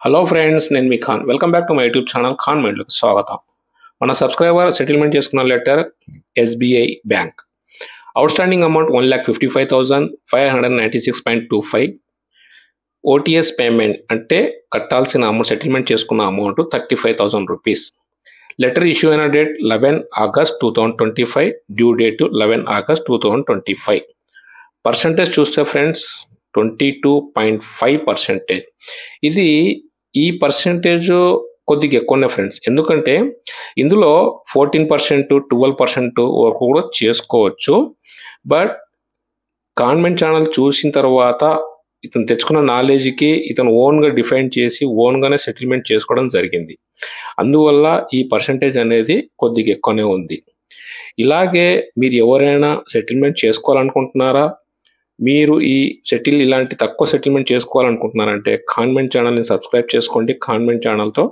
Hello friends, నేను మీ Khan. Welcome back to my YouTube channel Khan మైండ్లోకి స్వాగతం. మన సబ్స్క్రైబర్ సెటిల్మెంట్ చేసుకున్న letter SBI bank. Outstanding amount 1,55,596.25. OTS payment అంటే కట్టాల్సిన అమౌంట్, సెటిల్మెంట్ చేసుకున్న అమౌంట్ 35,000 రూపీస్. లెటర్ ఇష్యూ అయిన date 11 August 2025, due date 11 August 2025. Percentage చూస్తే ఫ్రెండ్స్ 22.5%. ఇది ఈ పర్సెంటేజ్ కొద్దిగా ఎక్కువనే ఫ్రెండ్స్, ఎందుకంటే ఇందులో 14%, 12% వరకు కూడా చేసుకోవచ్చు. బట్ కాన్వెంట్ ఛానల్ చూసిన తర్వాత ఇతను తెచ్చుకున్న నాలెడ్జ్కి ఇతను ఓన్గా డిఫైన్ చేసి ఓన్గానే సెటిల్మెంట్ చేసుకోవడం జరిగింది. అందువల్ల ఈ పర్సెంటేజ్ అనేది కొద్దిగా ఎక్కువనే ఉంది. ఇలాగే మీరు ఎవరైనా సెటిల్మెంట్ చేసుకోవాలనుకుంటున్నారా, మీరు ఇలాంటి తక్కువ సెటిల్మెంట్ చేసుకోవాలనుకుంటున్నారంటే కాన్వెంట్ ఛానల్ని సబ్స్క్రైబ్ చేసుకోండి. కాన్వెంట్ ఛానల్తో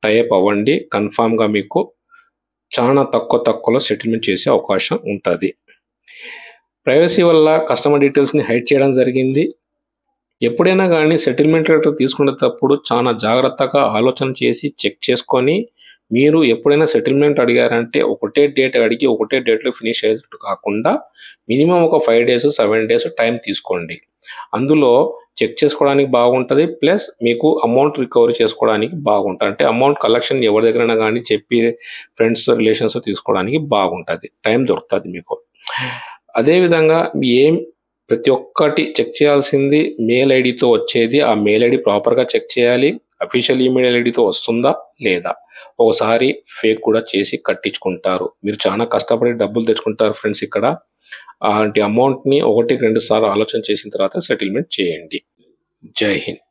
టైప్ అవ్వండి. కన్ఫామ్గా మీకు చాలా తక్కువలో సెటిల్మెంట్ చేసే అవకాశం ఉంటుంది. ప్రైవసీ వల్ల కస్టమర్ డీటెయిల్స్ని హైడ్ చేయడం జరిగింది. ఎప్పుడైనా కానీ సెటిల్మెంట్ లెటర్ తీసుకునేటప్పుడు చాలా జాగ్రత్తగా ఆలోచన చేసి చెక్ చేసుకొని, మీరు ఎప్పుడైనా సెటిల్మెంట్ అడిగారంటే ఒకటే డేట్ అడిగి ఒకటే డేట్లో ఫినిష్ అయ్యేటట్టు కాకుండా మినిమం ఒక 5 days 7 days టైం తీసుకోండి. అందులో చెక్ చేసుకోవడానికి బాగుంటుంది, ప్లస్ మీకు అమౌంట్ రికవరీ చేసుకోవడానికి బాగుంటుంది. అంటే అమౌంట్ కలెక్షన్ ఎవరి దగ్గరైనా కానీ చెప్పి ఫ్రెండ్స్ రిలేషన్స్ తీసుకోవడానికి బాగుంటుంది, టైం దొరుకుతుంది మీకు. అదేవిధంగా ప్రతి ఒక్కటి చెక్ చేయాల్సింది మెయిల్ ఐడితో వచ్చేది. ఆ మెయిల్ ఐడి ప్రాపర్గా చెక్ చేయాలి. అఫీషియల్ ఈమెయిల్ ఐడితో వస్తుందా లేదా. ఒకసారి ఫేక్ కూడా చేసి కట్టించుకుంటారు. మీరు చాలా కష్టపడి డబ్బులు తెచ్చుకుంటారు ఫ్రెండ్స్. ఇక్కడ అలాంటి అమౌంట్ని 1-2 సార్లు ఆలోచన చేసిన తర్వాత సెటిల్మెంట్ చేయండి. జై హింద్.